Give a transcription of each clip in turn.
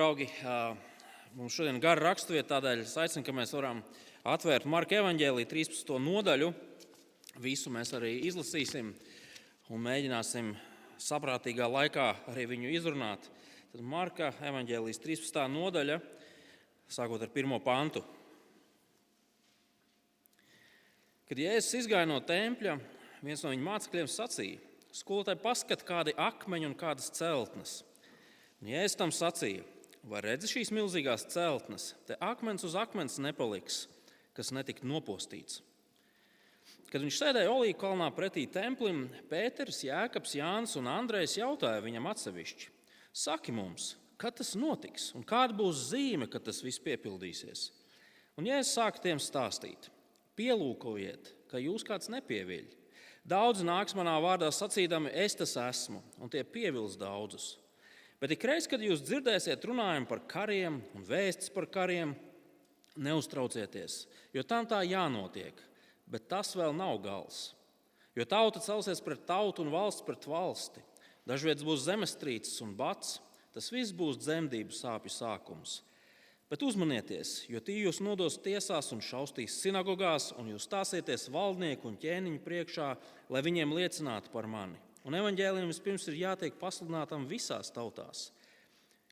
Draugi, mums šodien gara raksturvieta, tādēļ es aicinu, ka mēs varam atvērt Marka evaņģēlija 13. nodaļu. Visu mēs arī izlasīsim un mēģināsim saprātīgā laikā arī viņu izrunāt. Tad Marka evaņģēlijas 13. nodaļa, sākot ar 1. pantu. Kad Jēzus izgāja no tempļa, viens no viņa mācekļiem sacīja: skolotāji, paskat, kādi akmeņi un kādas celtnes. Un Jēzus tam sacīja: vai redzi šīs milzīgās celtnes? Te akmens uz akmens nepaliks, kas netikt nopostīts. Kad viņš sēdēja Olīvu kalnā pretī templim, Pēters, Jēkabs, Jānis un Andrejs jautāja viņam atsevišķi: saki mums, kad tas notiks un kāda būs zīme, kad tas viss piepildīsies? Un Jēzus sāka tiem stāstīt: pielūkojiet, ka jūs kāds nepieviļ. Daudzi nāks manā vārdā sacīdami: es tas esmu, un tie pievils daudzus. Bet ikreiz, kad jūs dzirdēsiet runājumu par kariem un vēstis par kariem, neuztraucieties, jo tam tā jānotiek, bet tas vēl nav gals. Jo tauta celsies pret tautu un valsts pret valsti. Dažvietas būs zemestrīces un bats, tas viss būs dzemdību sāpju sākums. Bet uzmanieties, jo tie jūs nodos tiesās un šaustīs sinagogās, un jūs stāsieties valdnieku un ķēniņu priekšā, lai viņiem liecinātu par mani. Un evaņģēlijam vispirms ir jātiek pasludinātam visās tautās.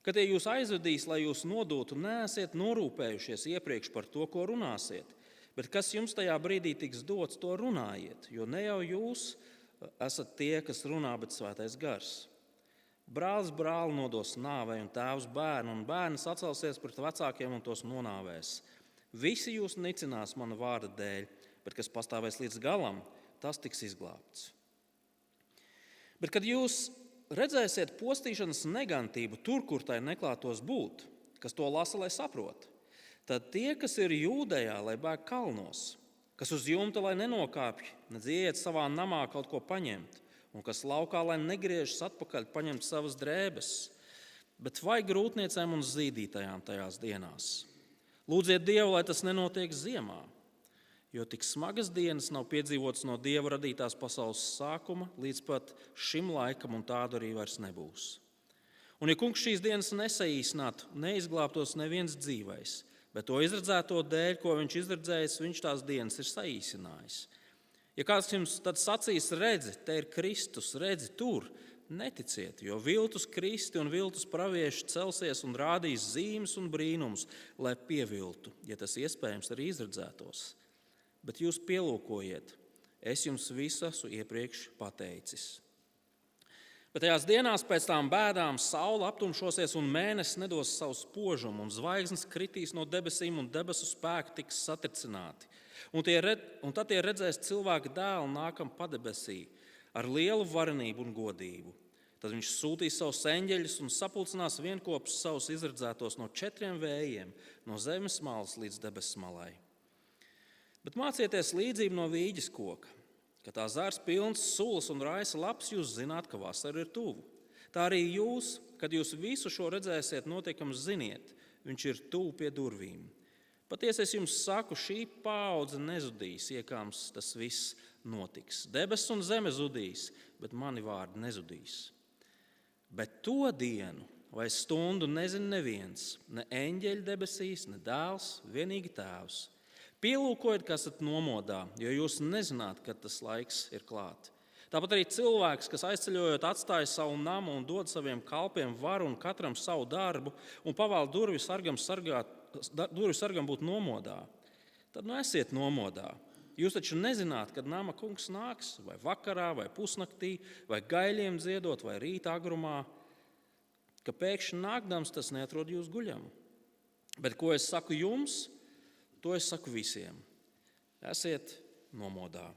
Kad tie jūs aizvedīs, lai jūs nodotu, neesiet norūpējušies iepriekš par to, ko runāsiet, bet kas jums tajā brīdī tiks dots, to runājiet, jo ne jau jūs esat tie, kas runā, bet Svētais Gars. Brālis brāli nodos nāvei un tēvs bērnu, un bērns atcelsies pret vecākiem un tos nonāvēs. Visi jūs nicinās mana vārda dēļ, bet kas pastāvēs līdz galam, tas tiks izglābts. Bet, kad jūs redzēsiet postīšanas negantību tur, kur tai neklātos būt, kas to lasa, lai saprot, tad tie, kas ir Jūdejā, lai bēg kalnos, kas uz jumta, lai nenokāpj, nedz ieiet savā namā kaut ko paņemt, un kas laukā, lai negriežas atpakaļ paņemt savas drēbes, bet vai grūtniecēm un zīdītajām tajās dienās. Lūdziet Dievu, lai tas nenotiek ziemā, jo tik smagas dienas nav piedzīvotas no Dieva radītās pasaules sākuma līdz pat šim laikam, un tādu arī vairs nebūs. Un ja Kungs šīs dienas nesaīsinātu, neizglābtos neviens dzīvais, bet to izredzēto dēļ, ko viņš izredzējis, viņš tās dienas ir saīsinājis. Ja kāds jums tad sacīs: redzi, te ir Kristus, redzi tur, neticiet, jo viltus kristi un viltus pravieši celsies un rādīs zīmes un brīnums, lai pieviltu, ja tas iespējams arī izredzētos. Bet jūs pielūkojiet, es jums visu esmu iepriekš pateicis. Bet tajās dienās pēc tām bēdām saule aptumšosies un mēnesis nedos savu spožumu, un zvaigznes kritīs no debesīm un debesu spēki tiks satricināti. Un tad tie redzēs cilvēka dēlu nākam padebesī ar lielu varenību un godību. Tad viņš sūtīs savus eņģeļus un sapulcinās vienkopus savus izredzētos no 4 vējiem, no zemes malas līdz debesu malai. Bet mācieties līdzību no vīģes koka. Kad tā zars pilns sulas un raisa lapas, jūs zināt, ka vasara ir tuvu. Tā arī jūs, kad jūs visu šo redzēsiet notiekams, ziniet, viņš ir tuvu pie durvīm. Patiesi es jums saku, šī paudze nezudīs, iekāms tas viss notiks. Debesis un zeme zudīs, bet mani vārdi nezudīs. Bet to dienu vai stundu nezina neviens, ne eņģeļi debesīs, ne dēls, vienīgi tēvs. Pielūkojiet, kas esat nomodā, jo jūs nezināt, kad tas laiks ir klāt. Tāpat arī cilvēks, kas aizceļojot atstāja savu namu un dod saviem kalpiem varu un katram savu darbu un pavēl durvju sargam būt nomodā, tad esiet nomodā. Jūs taču nezināt, kad nama kungs nāks, vai vakarā, vai pusnaktī, vai gaļiem dziedot, vai rīta agrumā, ka pēkšņi nākdams tas neatrod jūs guļam. Bet ko es saku jums? To es saku visiem. Esiet nomodā.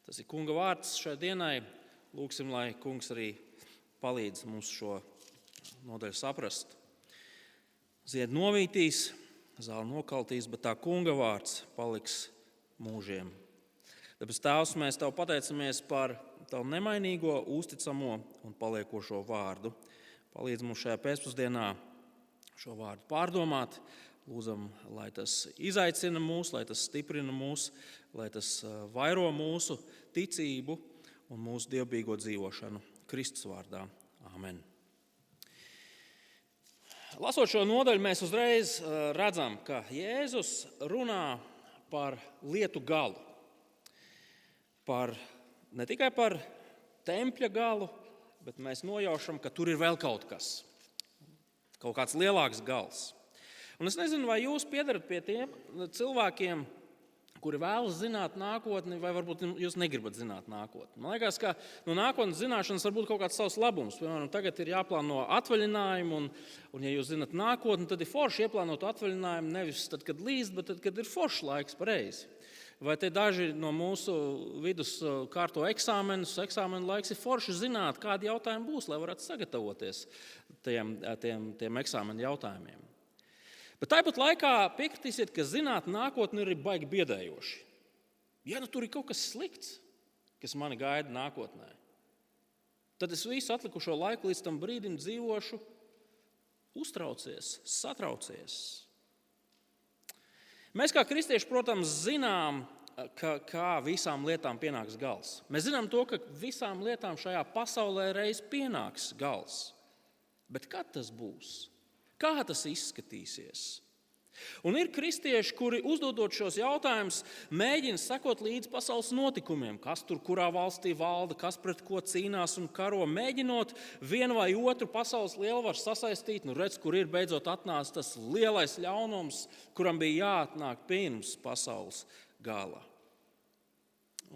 Tas ir Kunga vārds šai dienai. Lūksim, lai Kungs arī palīdz mums šo nodaļu saprast. Zied novītīs, zāle nokaltīs, bet tā Kunga vārds paliks mūžiem. Debes Tēvs, mēs Tev pateicamies par Tavu nemainīgo, uzticamo un paliekošo vārdu. Palīdz mums šajā pēcpusdienā šo vārdu pārdomāt. Lūdzam, lai tas izaicina mūs, lai tas stiprina mūs, lai tas vairo mūsu ticību un mūsu dievbijīgo dzīvošanu Kristus vārdā. Āmen. Lasot šo nodaļu, mēs uzreiz redzam, ka Jēzus runā par lietu galu. Ne tikai par tempļa galu, bet mēs nojaušam, ka tur ir vēl kaut kas. Kaut kāds lielāks gals. Un es nezinu, vai jūs piedarat pie tiem cilvēkiem, kuri vēlas zināt nākotni, vai varbūt jūs negribat zināt nākotni. Man liekas, ka no nākotnes zināšanas var būt kaut kāds savs labums. Piemēram, tagad ir jāplāno atvaļinājumu, un ja jūs zināt nākotni, tad ir forši ieplānot atvaļinājumu nevis tad, kad līst, bet tad, kad ir foršs laiks pareizi. Vai te daži no mūsu vidus kārto eksāmenus, eksāmenu laiks ir forši zināt, kādi jautājumi būs, lai varētu sagatavoties tiem eksāmenu jautājumiem. Bet tāpat laikā piekritīsiet, ka zināt nākotni ir baigi biedējoši. Ja nu tur ir kaut kas slikts, kas mani gaida nākotnē, tad es visu atlikušo laiku līdz tam brīdim dzīvošu uztraucies, satraucies. Mēs kā kristieši, protams, zinām, kā visām lietām pienāks gals. Mēs zinām to, ka visām lietām šajā pasaulē reiz pienāks gals. Bet kad tas būs? Kā tas izskatīsies? Un ir kristieši, kuri uzdodot šos jautājumus, mēģina sekot līdz pasaules notikumiem, kas tur kurā valstī valda, kas pret ko cīnās un karo, mēģinot vienu vai otru pasaules lielvaru sasaistīt. Redz, kur ir beidzot atnācis tas lielais ļaunums, kuram bija jāatnāk pirms pasaules gala.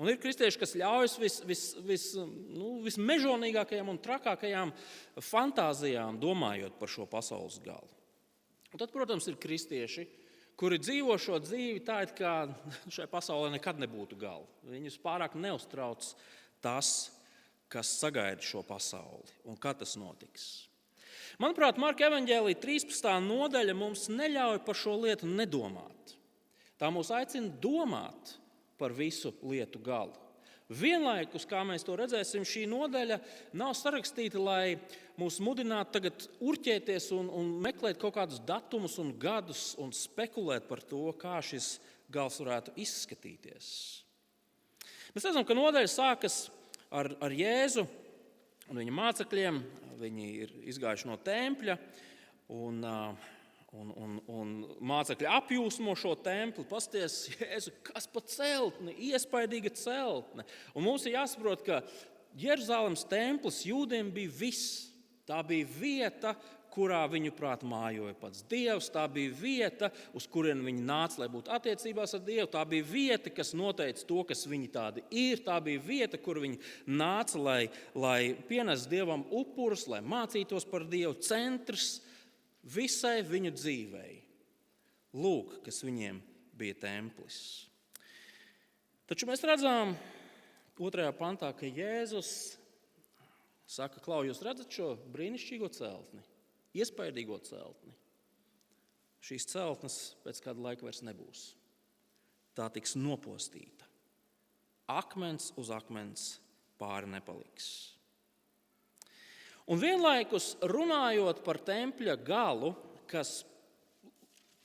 Un ir kristieši, kas ļaujas vismežonīgākajām un trakākajām fantāzijām, domājot par šo pasaules galu. Un tad, protams, ir kristieši, kuri dzīvo šo dzīvi tā, it kā šai pasaulē nekad nebūtu gala. Viņus pārāk neuztrauc tas, kas sagaida šo pasauli un kad tas notiks. Manuprāt, Marka evaņģēlija 13. nodaļa mums neļauj par šo lietu nedomāt. Tā mūs aicina domāt par visu lietu galu. Vienlaikus, kā mēs to redzēsim, šī nodaļa nav sarakstīta, lai mūs mudinātu tagad urķēties un meklēt kaut kādus datumus un gadus un spekulēt par to, kā šis gals varētu izskatīties. Mēs redzam, ka nodaļa sākas ar Jēzu un viņa mācekļiem. Viņi ir izgājuši no tempļa un mācekļi apjūsmo šo templi. Pasties, Jēzu, kas pa celtni, iespaidīga celtne. Un mums ir jāsaprot, ka Jeruzalemes templis jūdiem bija viss. Tā bija vieta, kurā viņu prāt mājoja pats Dievs. Tā bija vieta, uz kurien viņi nāca, lai būtu attiecībās ar Dievu. Tā bija vieta, kas noteica to, kas viņi tādi ir. Tā bija vieta, kur viņi nāca, lai pienes Dievam upurus, lai mācītos par Dievu, centrs visai viņu dzīvei. Lūk, kas viņiem bija templis. Taču mēs redzam 2. pantā, ka Jēzus saka, klau, jūs redzat šo brīnišķīgo celtni, iespaidīgo celtni. Šīs celtnes pēc kāda laika vairs nebūs. Tā tiks nopostīta. Akmens uz akmens pāri nepaliks. Un vienlaikus runājot par tempļa galu, kas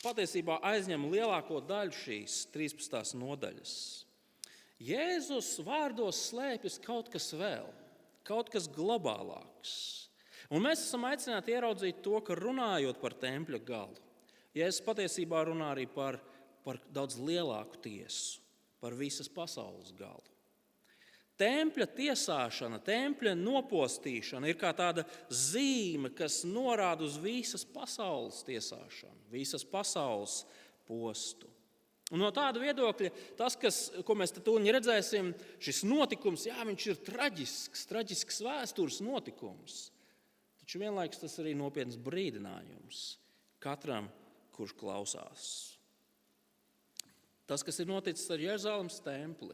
patiesībā aizņem lielāko daļu šīs 13. nodaļas, Jēzus vārdos slēpjas kaut kas vēl, kaut kas globālāks. Un mēs esam aicināti ieraudzīt to, ka runājot par tempļa galu, Jēzus patiesībā runā arī par daudz lielāku tiesu, par visas pasaules galu. Tempļa tiesāšana, tempļa nopostīšana ir kā tāda zīme, kas norāda uz visas pasaules tiesāšanu, visas pasaules postu. Un no tāda viedokļa tas, ko mēs tūlīt redzēsim, šis notikums, viņš ir traģisks vēstures notikums. Taču vienlaikus tas arī nopietns brīdinājums katram, kurš klausās. Tas, kas ir noticis ar Jeruzalemes templi,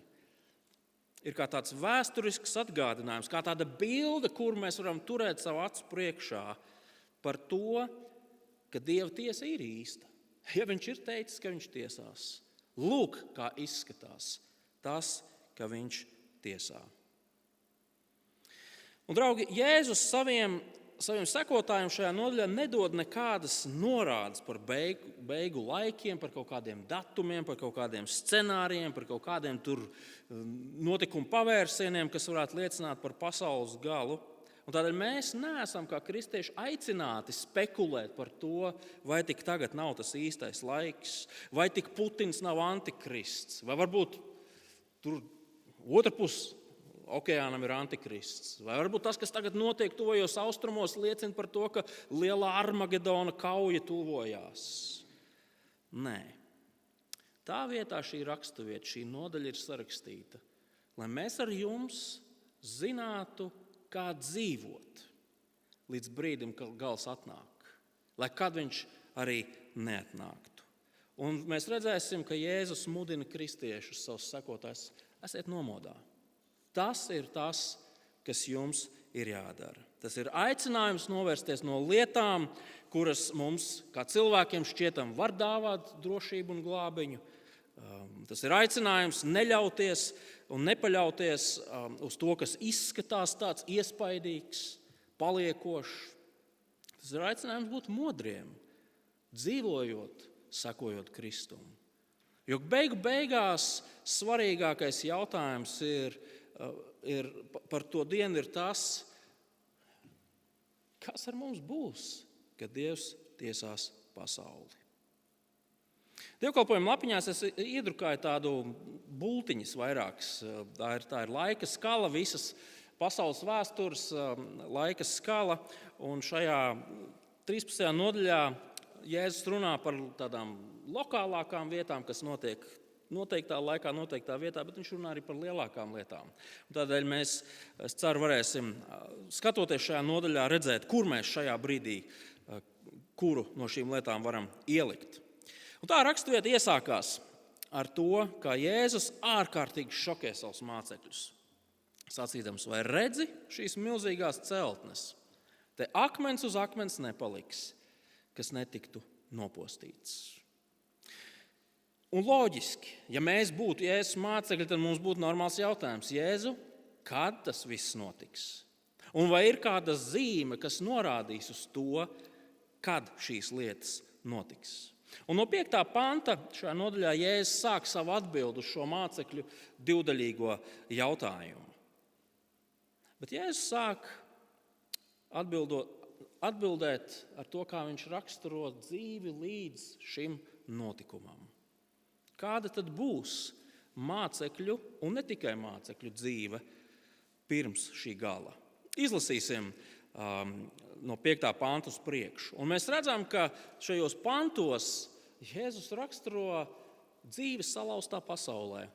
ir kā tāds vēsturisks atgādinājums, kā tāda bilde, kuru mēs varam turēt savu acu priekšā par to, ka Dieva tiesa ir īsta. Ja viņš ir teicis, ka viņš tiesās, lūk, kā izskatās tas, ka viņš tiesā. Un, draugi, Jēzus saviem sekotājiem šajā nodaļā nedod nekādas norādes par beigu laikiem, par kaut kādiem datumiem, par kaut kādiem scenārijiem, par kaut kādiem tur notikumu pavērsieniem, kas varētu liecināt par pasaules galu. Un tādēļ mēs neesam kā kristieši aicināti spekulēt par to, vai tik tagad nav tas īstais laiks, vai tik Putins nav antikrists, vai varbūt tur otra puse okeānam ir antikrists, vai varbūt tas, kas tagad notiek tuvajos austrumos, liecina par to, ka lielā Armagedona kauja tuvojās. Nē. Tā vietā šī raksturvieta, šī nodaļa ir sarakstīta, lai mēs ar jums zinātu, kā dzīvot līdz brīdim, kad gals atnāk, lai kad viņš arī neatnāktu. Un mēs redzēsim, ka Jēzus mudina kristiešus, savus sekotājus, esiet nomodā. Tas ir tas, kas jums ir jādara. Tas ir aicinājums novērsties no lietām, kuras mums, kā cilvēkiem šķietam, var dāvāt drošību un glābiņu. Tas ir aicinājums neļauties un nepaļauties uz to, kas izskatās tāds iespaidīgs, paliekošs. Tas ir aicinājums būt modriem, dzīvojot, sekojot Kristum. Jo beigās svarīgākais jautājums ir par to dienu ir tas, kas ar mums būs, kad Dievs tiesās pasauli. Dievkalpojuma lapiņās es iedrukāju tādu bultiņas vairākas. Tā ir laika skala, visas pasaules vēstures laika skala. Un šajā 13. nodaļā Jēzus runā par tādām lokālākām vietām, kas notiek noteiktā laikā, noteiktā vietā, bet viņš runā arī par lielākām lietām. Un tādēļ mēs, es ceru, varēsim, skatoties šajā nodaļā, redzēt, kur mēs šajā brīdī, kuru no šīm lietām varam ielikt. Un tā raksturvieta iesākās ar to, kā Jēzus ārkārtīgi šokē savus mācekļus. Sacīdams, vai redzi šīs milzīgās celtnes? Te akmens uz akmens nepaliks, kas netiktu nopostīts. Un loģiski, ja mēs būtu Jēzus mācekļi, tad mums būtu normāls jautājums. Jēzu, kad tas viss notiks? Un vai ir kāda zīme, kas norādīs uz to, kad šīs lietas notiks? Un no 5. panta šajā nodaļā Jēzus sāk savu atbildi uz šo mācekļu divdaļīgo jautājumu. Bet Jēzus sāk atbildēt ar to, kā viņš raksturo dzīvi līdz šim notikumam. Kāda tad būs mācekļu, un ne tikai mācekļu dzīve pirms šī gala? Izlasīsim no 5. panta uz priekšu. Un mēs redzam, ka šajos pantos Jēzus raksturo dzīvi salauztā pasaulē,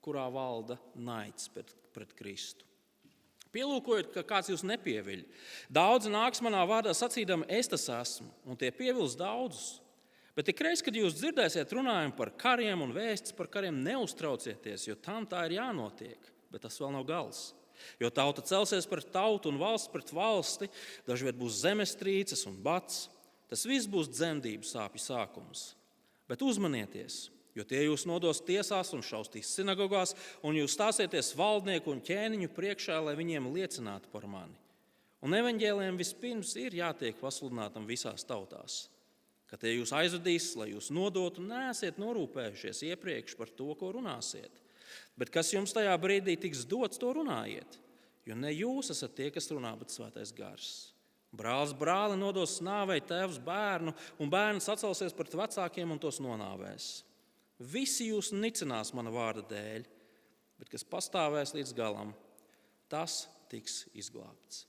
kurā valda naids pret Kristu. Pielūkojiet, ka kāds jūs nepieviļ. Daudzi nāks manā vārdā sacīdami, es tas esmu, un tie pievils daudzus. Bet ikreiz, kad jūs dzirdēsiet runājumu par kariem un vēstis par kariem, neuztraucieties, jo tam tā ir jānotiek, bet tas vēl nav gals. Jo tauta celsies pret tautu un valsts pret valsti, dažviet būs zemestrīces un bats. Tas viss būs dzemdību sāpju sākums. Bet uzmanieties, jo tie jūs nodos tiesās un šaustīs sinagogās, un jūs stāsieties valdnieku un ķēniņu priekšā, lai viņiem liecinātu par mani. Un evaņģēliem vispirms ir jātiek pasludinātam visās tautās. Kad tie jūs aizvedīs, lai jūs nodotu, neesiet norūpējušies iepriekš par to, ko runāsiet. Bet kas jums tajā brīdī tiks dots, to runājiet, jo ne jūs esat tie, kas runā, bet Svētais Gars. Brālis brāli nodos nāvei, tēvs bērnu, un bērns atcelsies pret vecākiem un tos nonāvēs. Visi jūs nicinās mana vārda dēļ, bet kas pastāvēs līdz galam, tas tiks izglābts.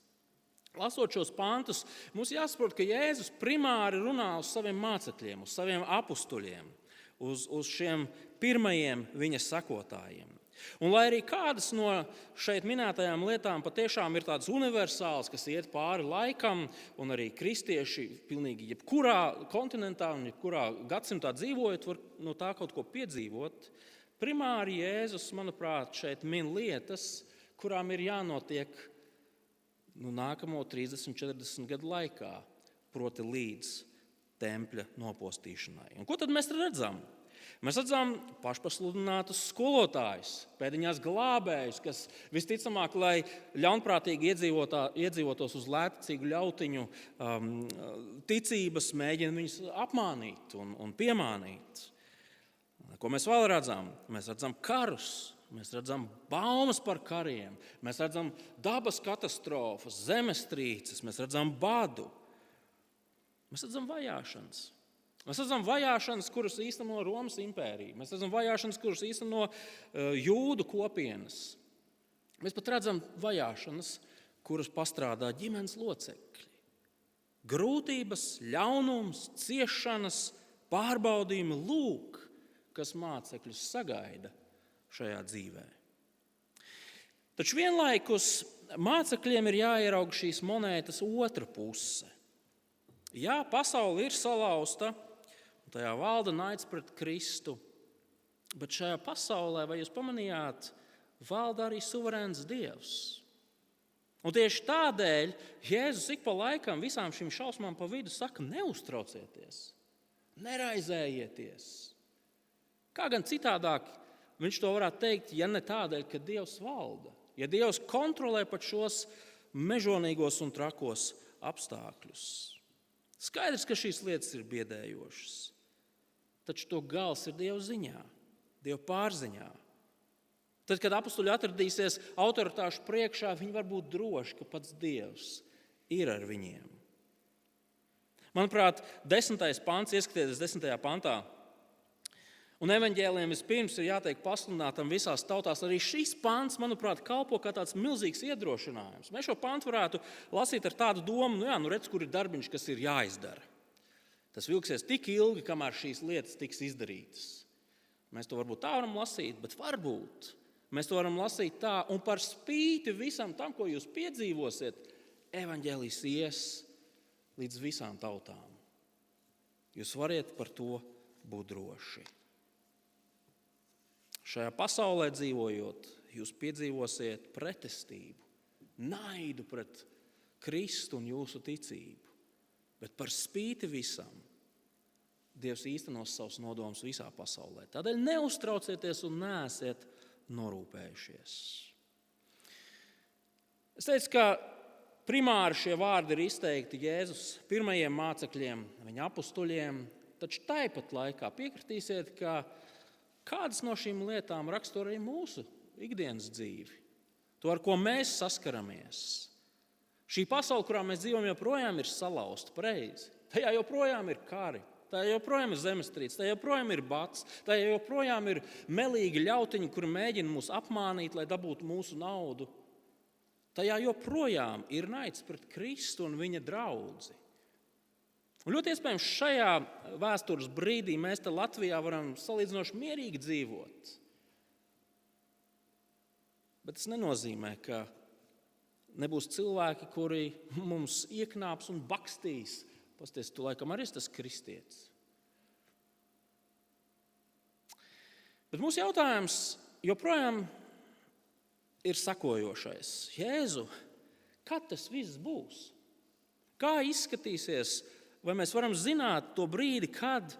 Lasot šos pantus, mums jāsaprot, ka Jēzus primāri runā uz saviem mācekļiem, uz saviem apustuļiem, uz šiem pirmajiem viņa sekotājiem. Un lai arī kādas no šeit minētajām lietām patiešām ir tādas universālas, kas iet pāri laikam, un arī kristieši pilnīgi jebkurā kontinentā un jebkurā gadsimtā dzīvojot, var no tā kaut ko piedzīvot, primāri Jēzus, manuprāt, šeit min lietas, kurām ir jānotiek nākamo 30-40 gadu laikā, proti līdz tempļa nopostīšanai. Un ko tad mēs redzam? Mēs redzam pašpasludinātus skolotājus, pēdiņās glābējus, kas visticamāk, lai ļaunprātīgi iedzīvotos uz lētcīgu ļautiņu ticības, mēģina viņus apmānīt un piemānīt. Ko mēs vēl redzam? Mēs redzam karus, mēs redzam baumas par kariem, mēs redzam dabas katastrofas, zemestrīces, mēs redzam badu. Mēs redzam vajāšanas. Mēs redzam vajāšanas, kuras īsteno Romas impērija. Mēs redzam vajāšanas, kuras īsteno jūdu kopienas. Mēs pat redzam vajāšanas, kuras pastrādā ģimenes locekļi. Grūtības, ļaunums, ciešanas, pārbaudījumi, lūk, kas mācekļus sagaida šajā dzīvē. Taču vienlaikus mācekļiem ir jāieraug šīs monētas otra puse. Jā, pasaule ir salauzta, un tajā valda naids pret Kristu, bet šajā pasaulē, vai jūs pamanījāt, valda arī suverēns Dievs. Un tieši tādēļ Jēzus ik pa laikam visām šīm šausmām pa vidu saka, neuztraucieties, neraizējieties. Kā gan citādāk viņš to varētu teikt, ja ne tādēļ, ka Dievs valda, ja Dievs kontrolē pat šos mežonīgos un trakos apstākļus. Skaidrs, ka šīs lietas ir biedējošas, taču to gals ir Dieva ziņā, Dieva pārziņā. Tad, kad apstuļi atradīsies autoritāšu priekšā, viņi var būt droši, ka pats Dievs ir ar viņiem. Manuprāt, 10. pants, ieskatieties 10. pantā, un evaņģēlijam vispirms ir jātiek pasludinātam visās tautās. Arī šis pants, manuprāt, kalpo kā tāds milzīgs iedrošinājums. Mēs šo pantu varētu lasīt ar tādu domu, redz, kur ir darbiņš, kas ir jāizdara. Tas vilksies tik ilgi, kamēr šīs lietas tiks izdarītas. Mēs to varbūt tā varam lasīt, bet varbūt mēs to varam lasīt tā, un par spīti visam tam, ko jūs piedzīvosiet, evaņģēlijs ies līdz visām tautām. Jūs variet par to būt droši. Šajā pasaulē dzīvojot, jūs piedzīvosiet pretestību, naidu pret Kristu un jūsu ticību. Bet par spīti visam Dievs īstenos savus nodomus visā pasaulē. Tādēļ neuztraucieties un neesiet norūpējušies. Es teicu, ka primāri šie vārdi ir izteikti Jēzus pirmajiem mācekļiem, viņa apustuļiem, taču tāpat laikā piekritīsiet, ka kādas no šīm lietām raksturo arī mūsu ikdienas dzīvi, to, ar ko mēs saskaramies. Šī pasaule, kurā mēs dzīvojam, joprojām ir salauzta, pareizi. Tajā joprojām ir kari, tajā joprojām ir zemestrīces, tajā joprojām ir bats, tajā joprojām ir melīgi ļautiņi, kuri mēģina mūs apmānīt, lai dabūtu mūsu naudu. Tajā joprojām ir naids pret Kristu un viņa draudzi. Un ļoti iespējams šajā vēstures brīdī mēs te Latvijā varam salīdzinoši mierīgi dzīvot. Bet tas nenozīmē, ka nebūs cilvēki, kuri mums ieknāps un bakstīs. Pasties, tu laikam arī esi tas kristietis. Bet mūsu jautājums joprojām ir sekojošais. Jēzu, kad tas viss būs? Kā izskatīsies? Vai mēs varam zināt to brīdi, kad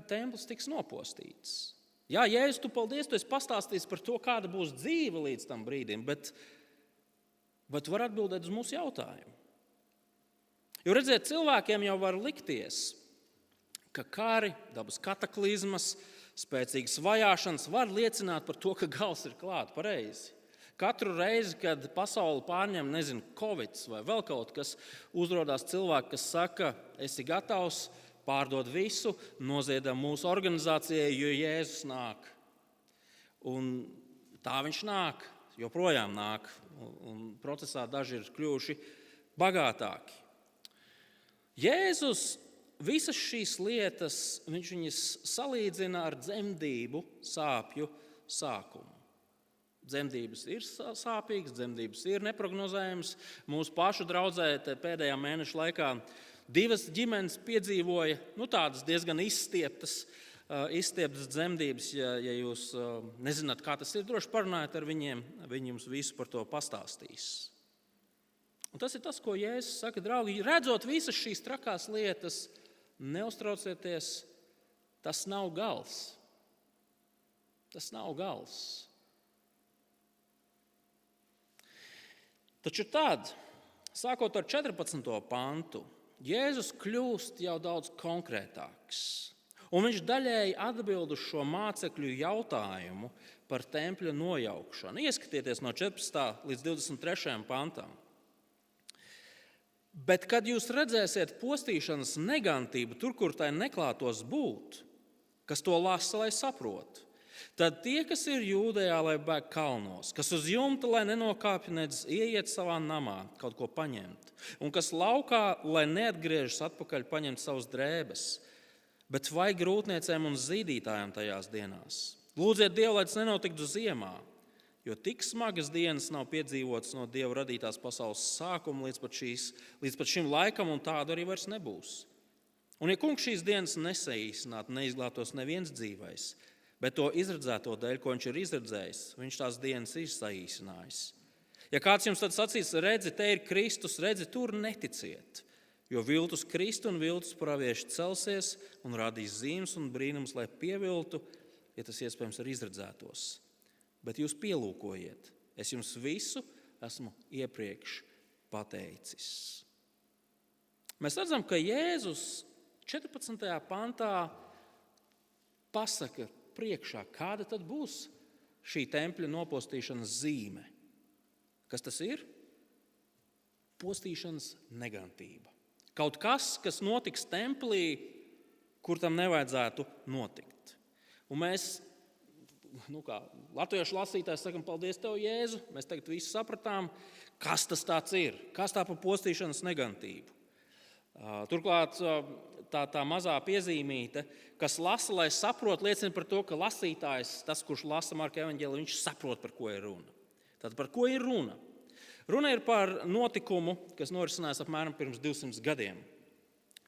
templis tiks nopostīts? Jā, Jēzus, tu paldies, tu esi pastāstījis par to, kāda būs dzīve līdz tam brīdim, bet tu vari atbildēt uz mūsu jautājumu. Jo redziet, cilvēkiem jau var likties, ka kari, dabas kataklizmas, spēcīgas vajāšanas var liecināt par to, ka gals ir klāt, pareizi. Katru reizi, kad pasauli pārņem, Covid vai vēl kaut kas, uzrodās cilvēki, kas saka, esi gatavs, pārdod visu, noziedam mūsu organizācijai, jo Jēzus nāk. Un tā viņš nāk, joprojām nāk, un procesā daži ir kļuvuši bagātāki. Jēzus visas šīs lietas, viņš viņas salīdzina ar dzemdību sāpju sākumu. Dzemdības ir sāpīgas, dzemdības ir neprognozējamas. Mūsu pašu draudzē pēdējā mēneša laikā 2 ģimenes piedzīvoja tādas diezgan izstieptas dzemdības. Ja jūs nezināt, kā tas ir, droši parunājiet ar viņiem, viņi jums visu par to pastāstīs. Un tas ir tas, ko Jēzus saka, draugi, redzot visas šīs trakās lietas, neuztraucieties, tas nav gals. Tas nav gals. Taču tad, sākot ar 14. pantu, Jēzus kļūst jau daudz konkrētāks. Un viņš daļēji atbild uz šo mācekļu jautājumu par tempļa nojaukšanu. Ieskatieties no 14. līdz 23. pantam. Bet, kad jūs redzēsiet postīšanas negantību tur, kur tai neklātos būt, kas to lasa, lai saprot, tad tie, kas ir Jūdejā, lai bēg kalnos, kas uz jumta, lai nenokāpj nedz ieiet savā namā, kaut ko paņemt, un kas laukā, lai neatgriežas atpakaļ paņemt savas drēbes, bet vai grūtniecēm un zīdītājiem tajās dienās. Lūdziet Dievu, lai tas nenotiktu ziemā, jo tik smagas dienas nav piedzīvotas no Dieva radītās pasaules sākuma līdz pat šim laikam, un tādu arī vairs nebūs. Un ja kungs šīs dienas nesaīsinātu, neizglābtos neviens dzīvais, bet to izredzēto dēļ, ko viņš ir izredzējis, viņš tās dienas ir saīsinājis. Ja kāds jums tad sacīs, redzi, te ir Kristus, redzi, tur neticiet, jo viltus Kristu un viltus pravieši celsies un rādīs zīmes un brīnumus, lai pieviltu, ja tas iespējams ir izredzētos. Bet jūs pielūkojiet, es jums visu esmu iepriekš pateicis. Mēs redzam, ka Jēzus 14. pantā pasaka priekšā, kāda tad būs šī tempļa nopostīšanas zīme. Kas tas ir? Postīšanas negantība. Kaut kas, kas notiks templī, kur tam nevajadzētu notikt. Un mēs, latviešu lasītājs, sakam, paldies tev, Jēzu. Mēs tagad visi sapratām, kas tas tāds ir, kas tā par postīšanas negantību. Turklāt tā mazā piezīmīte, kas lasa, lai saprot, liecina par to, ka lasītājs, tas, kurš lasa Marka evaņģēliju, viņš saprot, par ko ir runa. Tātad par ko ir runa? Runa ir par notikumu, kas norisinājās apmēram pirms 200 gadiem.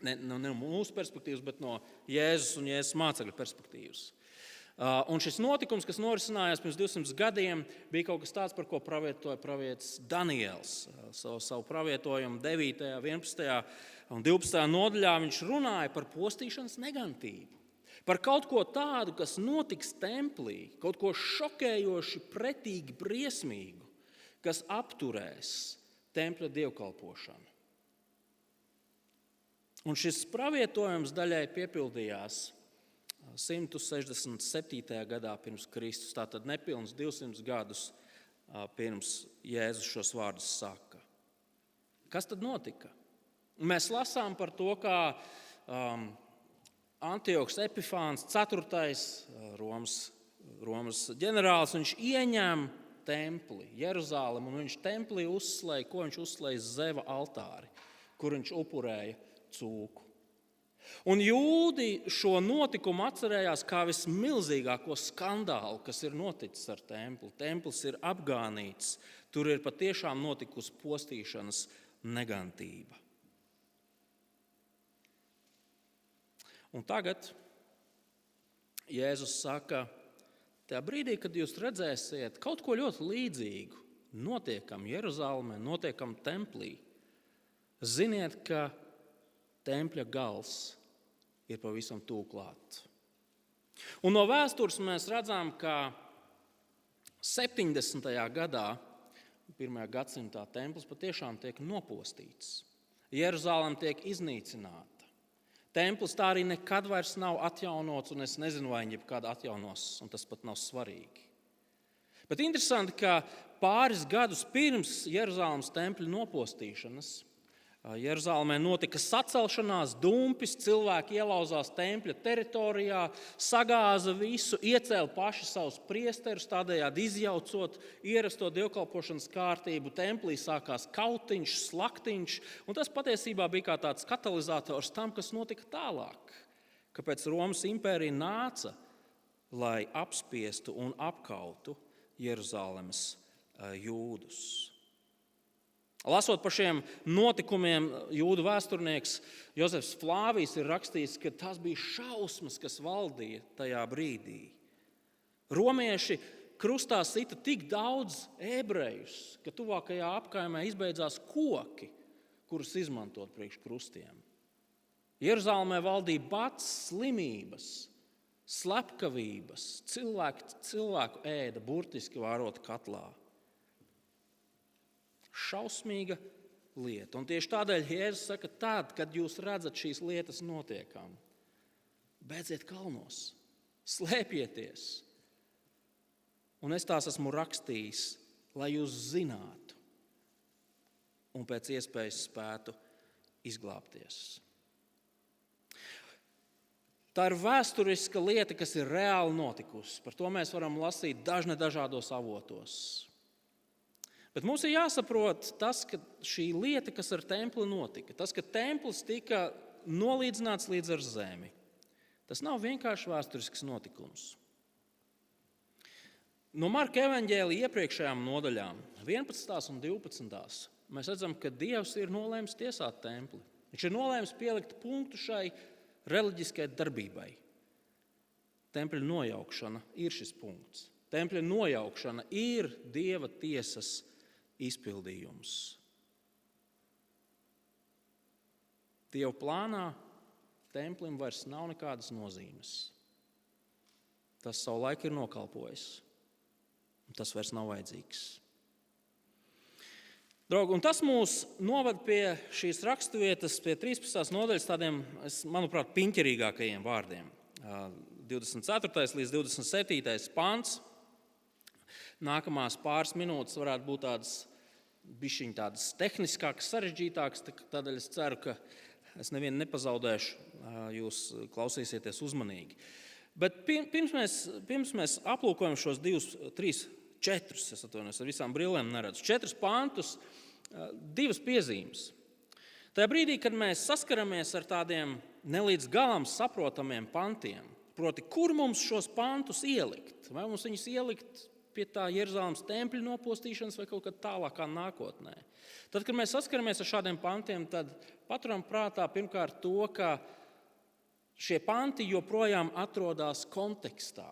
Ne no mūsu perspektīvas, bet no Jēzus un Jēzus mācekļu perspektīvas. Un šis notikums, kas norisinājās pirms 200 gadiem, bija kaut kas tāds, par ko pravietoja pravietis Daniels. Savu pravietojumu 9., 11. un 12. nodaļā viņš runāja par postīšanas negantību. Par kaut ko tādu, kas notiks templī, kaut ko šokējoši, pretīgi, briesmīgu, kas apturēs tempļa dievkalpošanu. Un šis pravietojums daļai piepildījās 167. gadā pirms Kristus, tātad nepilns 200 gadus pirms Jēzus šos vārdus saka. Kas tad notika? Mēs lasām par to, kā Antiohs Epifāns, 4. Romas ģenerālis, viņš ieņem templi, Jeruzalemi, un viņš templī uzslēja, ko viņš uzslēja Zeva altāri, kur viņš upurēja cūku. Un jūdi šo notikumu atcerējās kā vismilzīgāko skandālu, kas ir noticis ar templi. Templis ir apgānīts, tur ir patiešām notikusi postīšanas negantība. Un tagad Jēzus saka, tajā brīdī, kad jūs redzēsiet kaut ko ļoti līdzīgu, notiekam Jeruzalemē, notiekam templī, ziniet, ka tempļa gals ir pavisam tuvu klāt. Un no vēstures mēs redzam, ka 70. gadā, 1. gadsimtā, templis patiešām tiek nopostīts. Jeruzaleme tiek iznīcināta. Templis tā arī nekad vairs nav atjaunots, un es nezinu, vai viņi jebkad atjaunos, un tas pat nav svarīgi. Bet interesanti, ka pāris gadus pirms Jeruzalemes tempļa nopostīšanas Jeruzalemē notika sacelšanās, dumpis, cilvēki ielauzās tempļa teritorijā, sagāza visu, iecēla paši savus priesterus, tādējādi izjaucot ierasto dievkalpošanas kārtību. Templī sākās kautiņš, slaktiņš, un tas patiesībā bija kā tāds katalizators tam, kas notika tālāk. Kāpēc Romas impērija nāca, lai apspiestu un apkautu Jeruzalemes jūdus. Lasot par šiem notikumiem, jūdu vēsturnieks Jozefs Flāvijs ir rakstījis, ka tas bija šausmas, kas valdīja tajā brīdī. Romieši krustā sita tik daudz ebrejus, ka tuvākajā apkaimē izbeidzās koki, kurus izmantot priekš krustiem. Jeruzalemē valdīja bats, slimības, slepkavības, cilvēku ēda burtiski vārot katlā. Šausmīga lieta. Un tieši tādēļ Jēzus saka, tad, kad jūs redzat šīs lietas notiekam, bēdziet kalnos, slēpieties. un es tās esmu rakstījis, lai jūs zinātu un pēc iespējas spētu izglābties. Tā ir vēsturiska lieta, kas ir reāli notikusi. Par to mēs varam lasīt dažādos avotos. Bet mums ir jāsaprot tas, ka šī lieta, kas ar templi notika, tas, ka templis tika nolīdzināts līdz ar zemi, tas nav vienkārši vēsturisks notikums. No Marka evaņģēlija iepriekšējām nodaļām, 11. un 12. mēs redzam, ka Dievs ir nolēmis tiesāt templi. Viņš ir nolēmis pielikt punktu šai reliģiskai darbībai. Tempļa nojaukšana ir šis punkts. Tempļa nojaukšana ir Dieva tiesas izpildījums. Dieva plānā templim vairs nav nekādas nozīmes. Tas savu laiku ir nokalpojis. Tas vairs nav vajadzīgs. Draugi, un tas mūs noved pie šīs raksturvietas, pie 13. nodaļas tādiem, manuprāt, piņķerīgākajiem vārdiem. 24. līdz 27. pants. Nākamās pāris minūtes varētu būt tādas tehniskākas, sarežģītākas, tādēļ es ceru, ka es nevienu nepazaudēšu, jūs klausīsieties uzmanīgi. Bet pirms mēs aplūkojam šos 2, 3, 4, es atvainojos, ar visām brillēm neredzu, 4 pantus, 2 piezīmes. Tajā brīdī, kad mēs saskaramies ar tādiem nelīdz galam saprotamiem pantiem, proti, kur mums šos pantus ielikt? Vai mums viņus ielikt pie tā Jeruzalemes tempļa nopostīšanas vai kaut kad tālākā nākotnē? Tad, kad mēs saskaramies ar šādiem pantiem, tad paturam prātā pirmkārt to, ka šie panti joprojām atrodas kontekstā.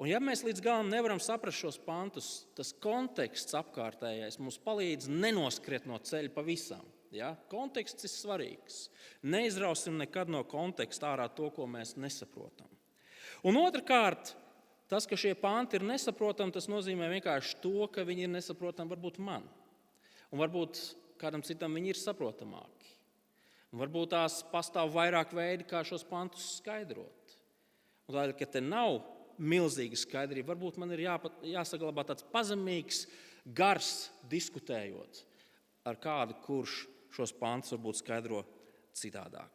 Un ja mēs līdz galam nevaram saprast šos pantus, tas konteksts apkārtējais mums palīdz nenoskriet no ceļa pavisam. Ja? Konteksts ir svarīgs. Neizrausim nekad no konteksta ārā to, ko mēs nesaprotam. Un otrkārt, tas, ka šie panti ir nesaprotami, tas nozīmē vienkārši to, ka viņi ir nesaprotami varbūt man. Un varbūt kādam citam viņi ir saprotamāki. Un varbūt tās pastāv vairāk veidi, kā šos pantus skaidrot. Un tādēļ, ka te nav milzīga skaidrība, varbūt man ir jāsaglabā tāds pazemīgs gars diskutējot ar kādu, kurš šos pantus varbūt skaidro citādāk.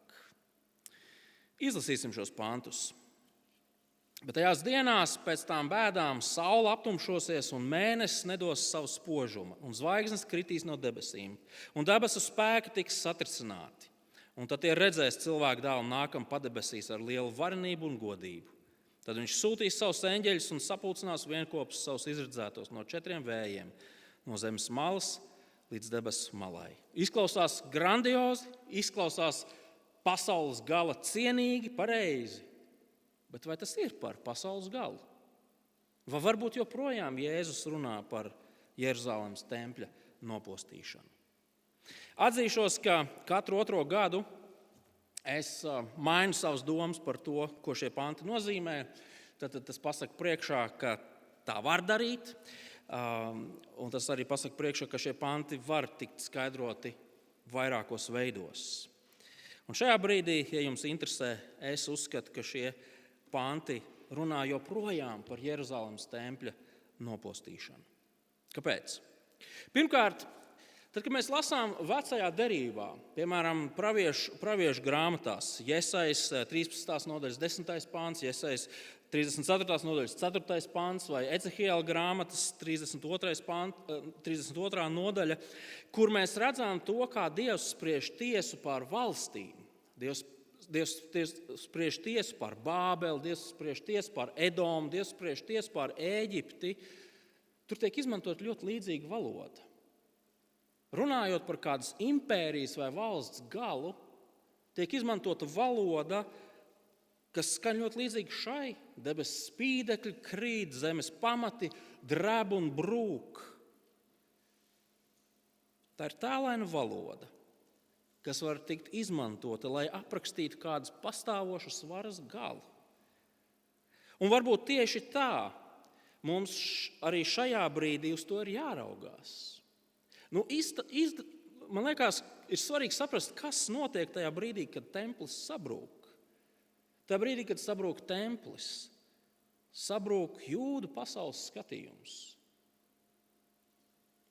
Izlasīsim šos pantus. Bet tajās dienās pēc tām bēdām saule aptumšosies un mēnesis nedos savu spožumu, un zvaigznes kritīs no debesīm, un debesu spēki tiks satricināti. Un tad tie redzēs cilvēku dēlu nākam padebesīs ar lielu varenību un godību. Tad viņš sūtīs savus eņģeļus un sapulcinās vienkopus savus izredzētos no 4 vējiem, no zemes malas līdz debesu malai. Izklausās grandiozi, izklausās pasaules gala cienīgi, pareizi. Bet vai tas ir par pasaules galu? Vai varbūt joprojām Jēzus runā par Jeruzalemes tempļa nopostīšanu? Atzīšos, ka katru otro gadu es mainu savas domas par to, ko šie panti nozīmē. Tad tas pasaka priekšā, ka tā var darīt. Un tas arī pasaka priekšā, ka šie panti var tikt skaidroti vairākos veidos. Un šajā brīdī, ja jums interesē, es uzskatu, ka šie panti runā joprojām par Jeruzalemes tempļa nopostīšanu. Kāpēc? Pirmkārt, tad, kad mēs lasām vecajā derībā, piemēram, praviešu grāmatās, Jesajas 13. nodaļas 10. pāns, Jesajas 34. nodaļas 4. pāns vai Ecehiela grāmatas 32. nodaļa, kur mēs redzam to, kā Dievs spriež tiesu pār valstīm. Dievs spriež tiesu pār Bābeli, Dievs spriež tiesu pār Edomu, Dievs spriež tiesu pār Ēģipti. Tur tiek izmantot ļoti līdzīga valoda. Runājot par kādas impērijas vai valsts galu, tiek izmantota valoda, kas skan ļoti līdzīgi šai. Debesu spīdekļi krīt, zemes pamati dreb un brūk. Tā ir tēlaina valoda, kas var tikt izmantota, lai aprakstītu kādas pastāvošas varas galu. Un varbūt tieši tā mums arī šajā brīdī uz to ir jāraugās. Man liekas, ir svarīgi saprast, kas notiek tajā brīdī, kad templis sabrūk. Tajā brīdī, kad sabrūk templis, sabrūk jūdu pasaules skatījums.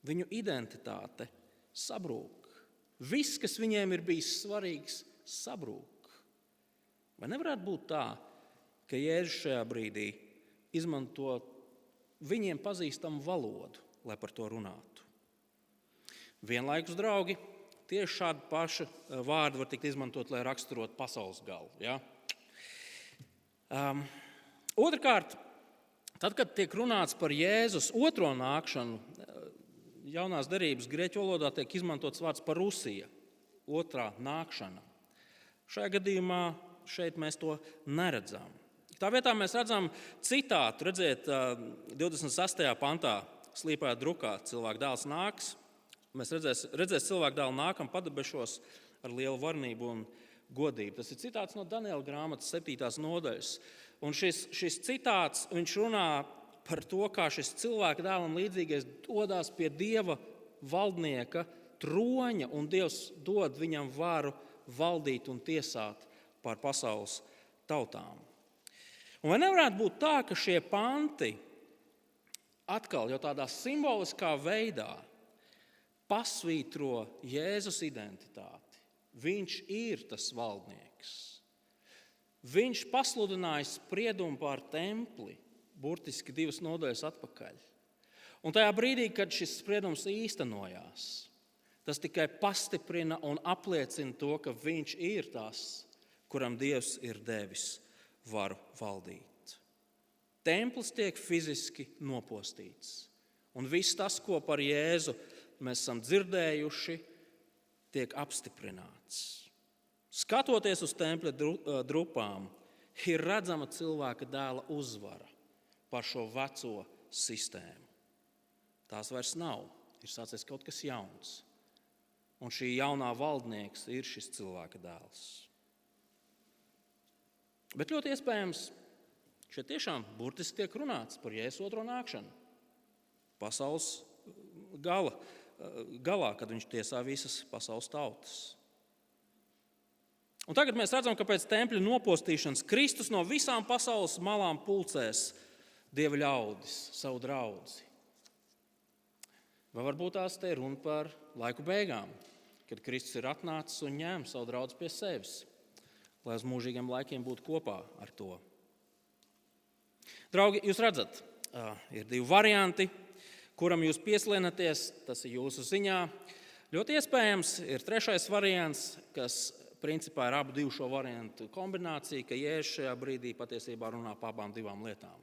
Viņu identitāte sabrūk. Viss, kas viņiem ir bijis svarīgs, sabrūk. Vai nevarētu būt tā, ka Jēzus šajā brīdī izmanto viņiem pazīstamu valodu, lai par to runātu? Vienlaikus, draugi, tieši šādi paši vārdi var tikt izmantot, lai raksturotu pasaules galu. Ja? Otrkārt, tad, kad tiek runāts par Jēzus otro nākšanu, jaunās derības grieķu valodā tiek izmantots vārds parusija, otrā nākšana. Šajā gadījumā šeit mēs to neredzam. Tā vietā mēs redzam citātu, redziet, 26. pantā slīpējā drukā cilvēka dēls nāks. Mēs redzēs cilvēku dēlu nākam padebešos ar lielu varnību un godību. Tas ir citāts no Daniela grāmatas 7. nodaļas. Un šis citāts, viņš runā par to, kā šis cilvēka dēlam līdzīgais dodas pie Dieva valdnieka troņa, un Dievs dod viņam varu valdīt un tiesāt pār pasaules tautām. Un vai nevarētu būt tā, ka šie panti atkal jau tādā simboliskā veidā pasvītro Jēzus identitāti? Viņš ir tas valdnieks. Viņš pasludināja spriedumu pār templi, burtiski 2 nodaļas atpakaļ. Un tajā brīdī, kad šis spriedums īstenojās, tas tikai pastiprina un apliecina to, ka viņš ir tas, kuram Dievs ir devis varu valdīt. Templis tiek fiziski nopostīts. Un viss tas, ko par Jēzu mēs esam dzirdējuši, tiek apstiprināts. Skatoties uz tempļa drupām, ir redzama cilvēka dēla uzvara par šo veco sistēmu. Tās vairs nav, ir sācies kaut kas jauns. Un šī jaunā valdnieks ir šis cilvēka dēls. Bet ļoti iespējams, šeit tiešām burtiski tiek runāts par Jēzus otro nākšanu. Pasaules galā, kad viņš tiesā visas pasaules tautas. Un tagad mēs redzam, ka pēc tempļa nopostīšanas Kristus no visām pasaules malām pulcēs Dieva ļaudis, savu draudzi. Vai varbūt tās te ir runa par laiku beigām, kad Kristus ir atnācis un ņēma savu draudzi pie sevis, lai uz mūžīgiem laikiem būtu kopā ar to. Draugi, jūs redzat, ir 2 varianti, kuram jūs pieslienaties, tas ir jūsu ziņā. Ļoti iespējams ir 3. variants, kas principā ir abu šo variantu kombinācija, ka Jēzus šajā brīdī patiesībā runā par abām 2 lietām.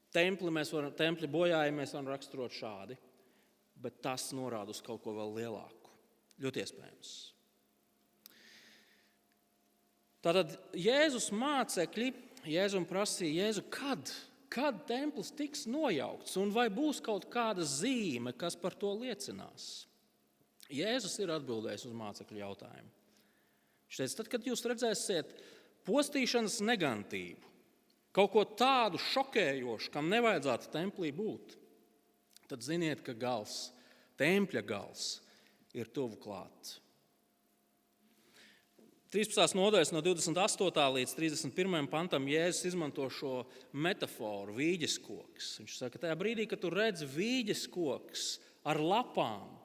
Templi bojājumu mēs varam raksturot šādi, bet tas norāda uz kaut ko vēl lielāku. Ļoti iespējams. Tātad Jēzus mācekļi Jēzum prasīja, Jēzu, kad templis tiks nojaukts un vai būs kaut kāda zīme, kas par to liecinās? Jēzus ir atbildējis uz mācekļu jautājumu. Viņš teica, tad, kad jūs redzēsiet postīšanas negantību, kaut ko tādu šokējošu, kam nevajadzētu templī būt, tad ziniet, ka tempļa gals ir tuvu klāt. 13. nodaļas no 28. līdz 31. pantam Jēzus izmanto šo metaforu vīģes koks. Viņš saka, tajā brīdī, kad tu redzi vīģes koks ar lapām,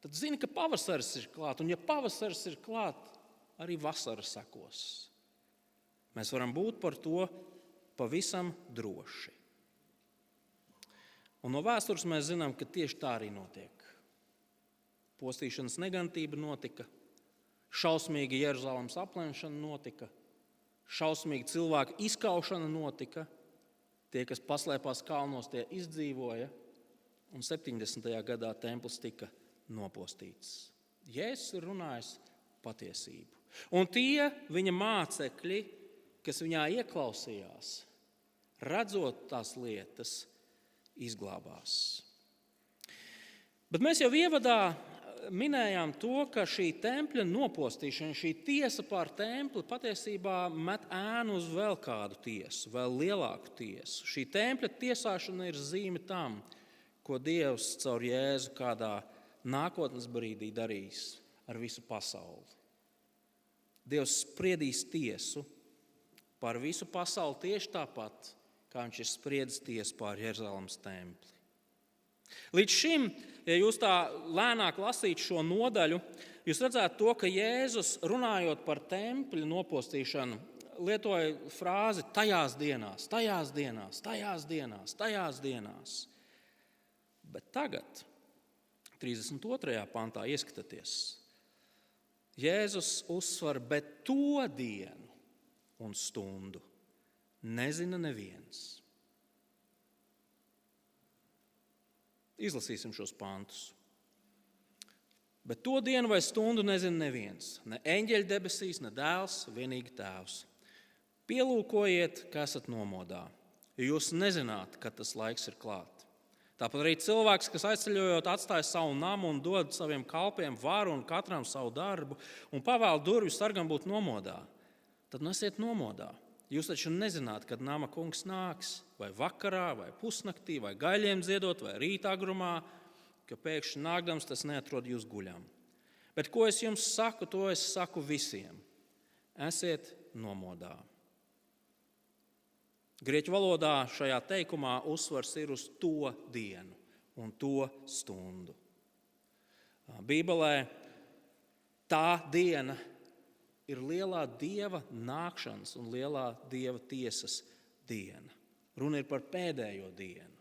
tad zini, ka pavasaris ir klāt. Un ja pavasaris ir klāt, arī vasara sekos. Mēs varam būt par to pavisam droši. Un no vēstures mēs zinām, ka tieši tā arī notiek. Postīšanas negantība notika, šausmīga Jeruzalemes aplemšana notika, šausmīga cilvēku izkaušana notika, tie, kas paslēpās kalnos, tie izdzīvoja, un 70. gadā templis tika nopostīts. Jēzus ir runājis patiesību. Un tie viņa mācekļi, kas viņā ieklausījās, redzot tās lietas, izglābās. Bet mēs jau ievadā minējām to, ka šī tempļa nopostīšana, šī tiesa pār templi patiesībā met ēnu uz vēl kādu tiesu, vēl lielāku tiesu. Šī tempļa tiesāšana ir zīme tam, ko Dievs caur Jēzu kādā nākotnes brīdī darīs ar visu pasauli. Dievs spriedīs tiesu par visu pasauli tieši tāpat, kā viņš ir spriedzis tiesu pār Jeruzalemes templi. Līdz šim, ja jūs tā lēnāk lasītu šo nodaļu, jūs redzētu to, ka Jēzus, runājot par tempļa nopostīšanu, lietoja frāzi tajās dienās, tajās dienās, tajās dienās, tajās dienās. Bet tagad, 32. pantā, ieskatieties, Jēzus uzsver, bet to dienu un stundu nezina neviens. Izlasīsim šos pantus. Bet to dienu vai stundu nezina neviens, ne eņģeļi debesīs, ne dēls, vienīgi tēvs. Pielūkojiet, ka esat nomodā, jo jūs nezināt, kad tas laiks ir klāt. Tāpat arī cilvēks, kas aizceļojot, atstāja savu namu un dod saviem kalpiem varu un katram savu darbu un pavēl durvju sargam būt nomodā, tad nesiet nomodā. Jūs taču nezināt, kad nama kungs nāks, vai vakarā, vai pusnaktī, vai gaļiem dziedot, vai rītā agrumā, ka pēkšņi nākdams tas neatrod jūs guļam. Bet ko es jums saku, to es saku visiem. Esiet nomodā. Grieķu valodā šajā teikumā uzsvars ir uz to dienu un to stundu. Bībelē tā diena ir lielā Dieva nākšanas un lielā Dieva tiesas diena. Runa ir par pēdējo dienu.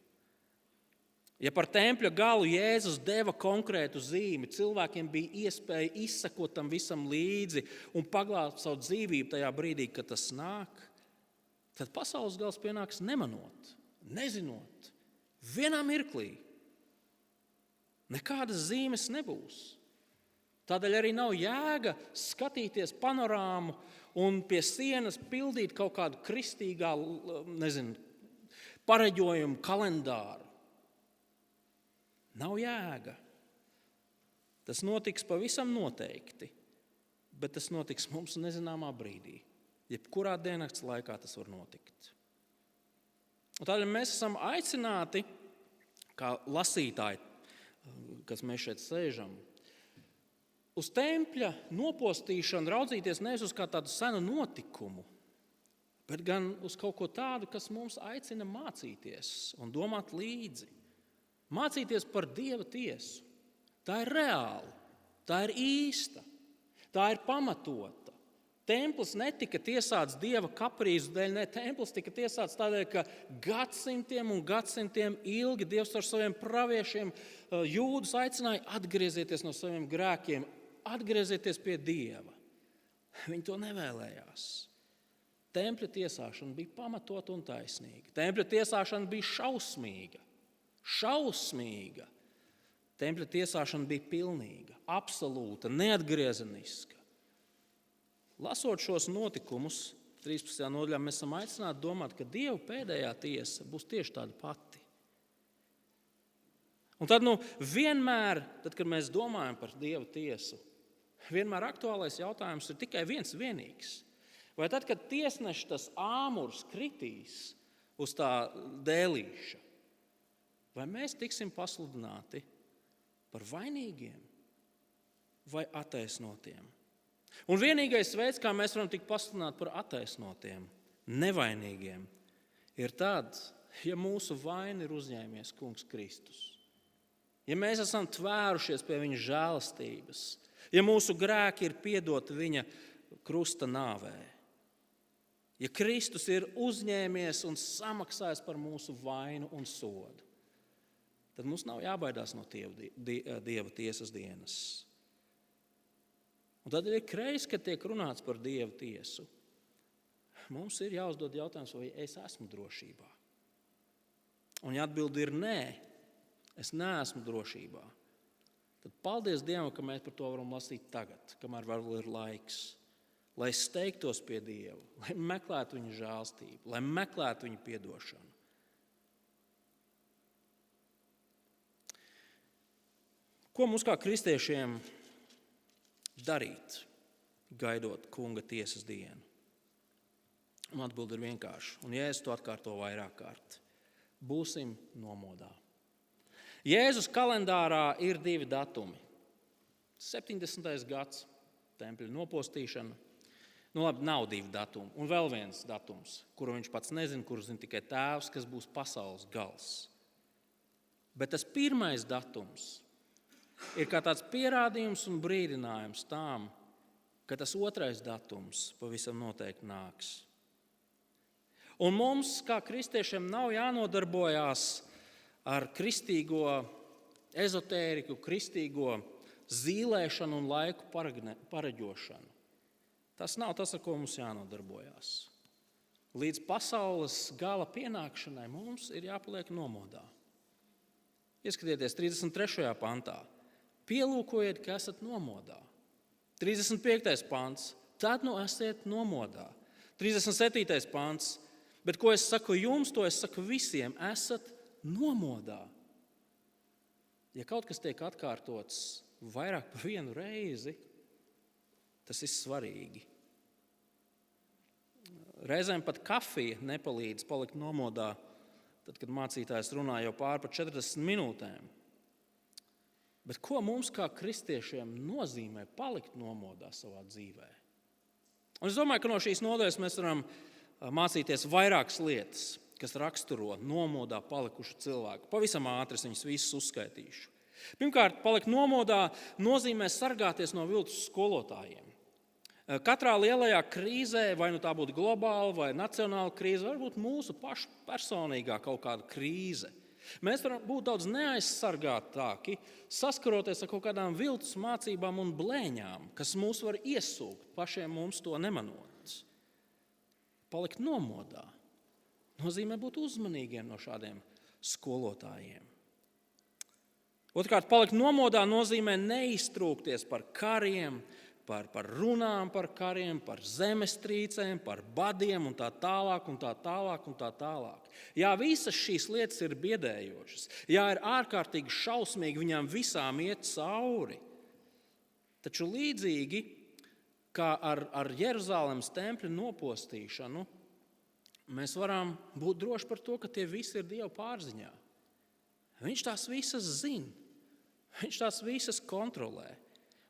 Ja par tempļa galu Jēzus deva konkrētu zīmi, cilvēkiem bija iespēja izsekot tam visam līdzi un paglābt savu dzīvību tajā brīdī, kad tas nāk, tad pasaules gals pienāks nemanot, nezinot, vienā mirklī. Nekādas zīmes nebūs. Tādēļ arī nav jēga skatīties panorāmu un pie sienas pildīt kaut kādu kristīgā, pareģojumu kalendāru. Nav jēga. Tas notiks pavisam noteikti, bet tas notiks mums nezināmā brīdī. Jebkurā diennakts laikā tas var notikt. Un tādēļ mēs esam aicināti, kā lasītāji, kas mēs šeit sēžam, uz tempļa nopostīšanu raudzīties nevis uz kā tādu senu notikumu, bet gan uz kaut ko tādu, kas mums aicina mācīties un domāt līdzi. Mācīties par Dieva tiesu. Tā ir reāla, tā ir īsta, tā ir pamatota. Templis netika tiesāts Dieva kaprīzu dēļ, ne, templis tika tiesāts tādēļ, ka gadsimtiem un gadsimtiem ilgi Dievs ar saviem praviešiem jūdus aicināja atgriezieties no saviem grēkiem, atgriezieties pie Dieva. Viņi to nevēlējās. Tempļa tiesāšana bija pamatota un taisnīga. Tempļa tiesāšana bija šausmīga. Šausmīga. Tempļa tiesāšana bija pilnīga, absolūta, neatgriezeniska. Lasot šos notikumus, 13. nodaļā mēs esam aicināti domāt, ka Dieva pēdējā tiesa būs tieši tāda pati. Un tad vienmēr, kad mēs domājam par Dieva tiesu, vienmēr aktuālais jautājums ir tikai viens vienīgs. Vai tad, kad tiesneša tas āmurs kritīs uz tā dēlīša, vai mēs tiksim pasludināti par vainīgiem vai attaisnotiem? Un vienīgais veids, kā mēs varam tikt pasludināti par attaisnotiem, nevainīgiem, ir tāds, ja mūsu vaina ir uzņēmies Kungs Kristus. Ja mēs esam tvērušies pie viņa žēlastības, ja mūsu grēki ir piedoti viņa krusta nāvē, ja Kristus ir uzņēmies un samaksājis par mūsu vainu un sodu, tad mums nav jābaidās no Dieva tiesas dienas. Un tad ir kreisi, kad tiek runāts par Dieva tiesu. Mums ir jāuzdod jautājums, vai es esmu drošībā. Un ja atbilde ir nē, es neesmu drošībā, tad paldies Dievam, ka mēs par to varam lasīt tagad, kamēr vēl ir laiks, lai steigtos pie Dieva, lai meklētu viņa žēlstību, lai meklētu viņa piedošanu. Ko mums kā kristiešiem darīt, gaidot Kunga tiesas dienu? Un atbilde ir vienkārši, un Jēzus to atkārto vairāk kārt. Būsim nomodā. Jēzus kalendārā ir 2 datumi. 70. gads, tempļa nopostīšana, Nu, labi, nav 2 datumi. Un vēl viens datums, kuru viņš pats nezina, kuru zina tikai Tēvs, kas būs pasaules gals. Bet tas pirmais datums ir kā tāds pierādījums un brīdinājums tām, ka tas otrais datums pavisam noteikti nāks. Un mums, kā kristiešiem, nav jānodarbojās ar kristīgo ezotēriku, kristīgo zīlēšanu un laiku pareģošanu. Tas nav tas, ar ko mums jānodarbojās. Līdz pasaules gala pienākšanai mums ir jāpaliek nomodā. Ieskatieties 33. pantā. Pielūkojiet, ka esat nomodā. 35. pants. Tad nu esiet nomodā. 37. pants. Bet ko es saku jums, to es saku visiem. Esat nomodā. Ja kaut kas tiek atkārtots vairāk par vienu reizi, tas ir svarīgi. Reizēm pat kafija nepalīdz palikt nomodā, tad, kad mācītājs runā jau pār par 40 minūtēm. Bet ko mums kā kristiešiem nozīmē palikt nomodā savā dzīvē? Un es domāju, ka no šīs nodaļas mēs varam mācīties vairākas lietas, kas raksturo nomodā palikušu cilvēku. Pavisam ātri es viņus visus uzskaitīšu. Pirmkārt, palikt nomodā nozīmē sargāties no viltus skolotājiem. Katrā lielajā krīzē, vai nu tā būtu globāla vai nacionāla krīze, varbūt mūsu pašu personīgā kaut kāda krīze, mēs varam būt daudz neaizsargātāki, saskaroties ar kaut kādām viltus mācībām un blēņām, kas mūs var iesūkt, pašiem mums to nemanot. Palikt nomodā nozīmē būt uzmanīgiem no šādiem skolotājiem. Otrkārt, palikt nomodā nozīmē neiztrūkties par kariem, par runām par kariem, par zemestrīcēm, par badiem un tā tālāk, un tā tālāk, un tā tālāk. Jā, visas šīs lietas ir biedējošas. Jā, ir ārkārtīgi šausmīgi viņām visām iet cauri. Taču līdzīgi kā ar Jeruzalemes tempļa nopostīšanu, mēs varam būt droši par to, ka tie visi ir Dieva pārziņā. Viņš tās visas zina. Viņš tās visas kontrolē.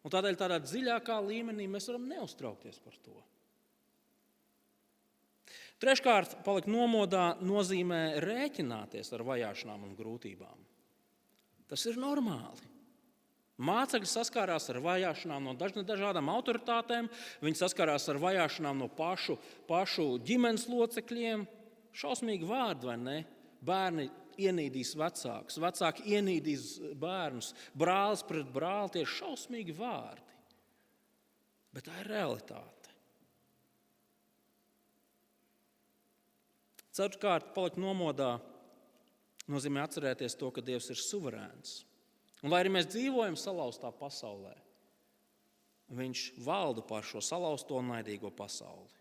Un tādēļ tādā dziļākā līmenī mēs varam neuztraukties par to. Treškārt, palikt nomodā nozīmē rēķināties ar vajāšanām un grūtībām. Tas ir normāli. Mācekļi saskārās ar vajāšanām no dažādām autoritātēm, viņi saskārās ar vajāšanām no pašu ģimenes locekļiem. Šausmīgi vārdi, vai ne? Bērni ienīdīs vecākus, vecāki ienīdīs bērnus, brālis pret brāli, tie ir šausmīgi vārdi. Bet tā ir realitāte. Ceturtkārt, palikt nomodā nozīmē atcerēties to, ka Dievs ir suverēns. Un lai arī mēs dzīvojam salauztā pasaulē, Viņš valda pār šo salauzto un naidīgo pasauli.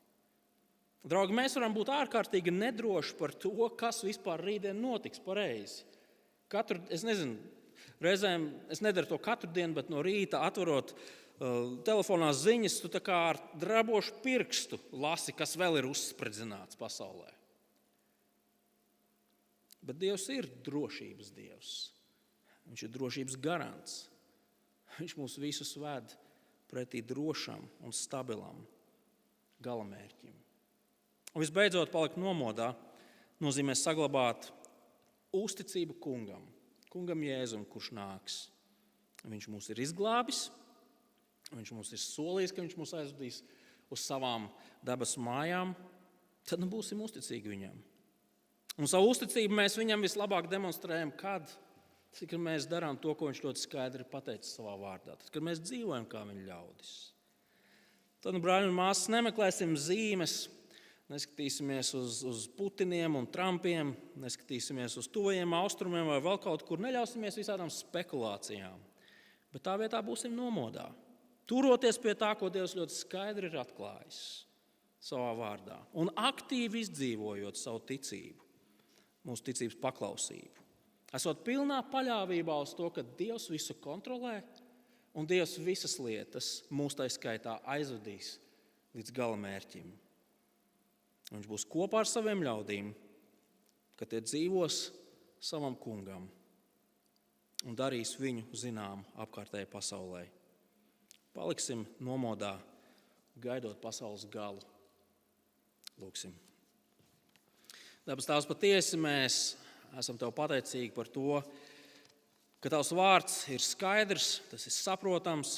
Draugi, mēs varam būt ārkārtīgi nedroši par to, kas vispār rītdien notiks pareizi. Reizēm es nedaru to katru dienu, bet no rīta atverot telefonā ziņas, tu tā kā ar drabošu pirkstu lasi, kas vēl ir uzspridzināts pasaulē. Bet Dievs ir drošības Dievs. Viņš ir drošības garants. Viņš mūs visus ved pretī drošam un stabilam galamērķim. Un visbeidzot, palikt nomodā nozīmē saglabāt uzticību kungam Jēzum, kurš nāks. Viņš mūs ir izglābis, viņš mūs ir solījis, ka viņš mūs aizvedīs uz savām debesu mājām, tad būsim uzticīgi viņam. Un savu uzticību mēs viņam vislabāk demonstrējam, kad mēs darām to, ko viņš ļoti skaidri pateicis savā vārdā. Tad, kad mēs dzīvojam kā viņa ļaudis. Tad, brāļi un māsas, nemeklēsim zīmes, neskatīsimies uz Putiniem un Trumpiem, neskatīsimies uz tuvajiem austrumiem vai vēl kaut kur, neļausimies visādām spekulācijām. Bet tā vietā būsim nomodā, turoties pie tā, ko Dievs ļoti skaidri ir atklājis savā vārdā un aktīvi izdzīvojot savu ticību, mūsu ticības paklausību. Esot pilnā paļāvībā uz to, ka Dievs visu kontrolē un Dievs visas lietas mūs tai skaitā aizvedīs līdz galamērķim. Viņš būs kopā ar saviem ļaudīm, kad tie dzīvos savam kungam un darīs viņu zinām apkārtējai pasaulē. Paliksim nomodā gaidot pasaules galu. Lūksim. Debes Tēvs, patiesi mēs esam Tev pateicīgi par to, ka Tavs vārds ir skaidrs, tas ir saprotams,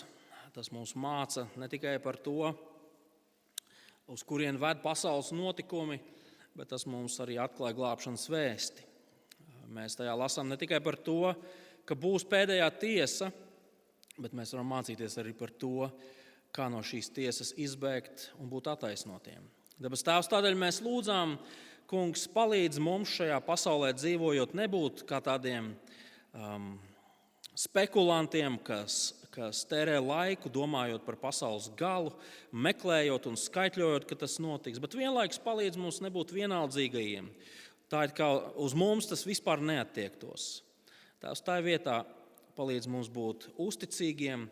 tas mums māca ne tikai par to, uz kurien ved pasaules notikumi, bet tas mums arī atklāja glābšanas vēsti. Mēs tajā lasām ne tikai par to, ka būs pēdējā tiesa, bet mēs varam mācīties arī par to, kā no šīs tiesas izbēgt un būt attaisnotiem. Debes Tēvs, tādēļ mēs lūdzām, Kungs, palīdz mums šajā pasaulē dzīvojot, nebūt kā tādiem spekulantiem, kas tērē laiku, domājot par pasaules galu, meklējot un skaitļojot, ka tas notiks, bet vienlaikus palīdz mums nebūt vienaldzīgajiem. Tā ir kā uz mums tas vispār neattiektos. Tās tā vietā palīdz mums būt uzticīgiem,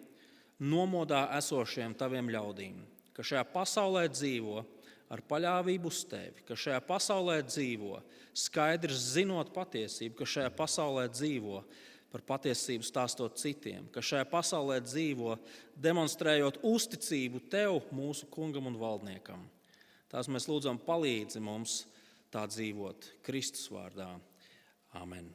nomodā esošiem Taviem ļaudīm, ka šajā pasaulē dzīvo ar paļāvību uz Tevi, ka šajā pasaulē dzīvo skaidrs zinot patiesību, ka šajā pasaulē dzīvo par patiesību stāstot citiem, ka šajā pasaulē dzīvo demonstrējot uzticību Tev, mūsu kungam un valdniekam. Tās mēs lūdzam palīdzi mums tā dzīvot Kristus vārdā. Amen.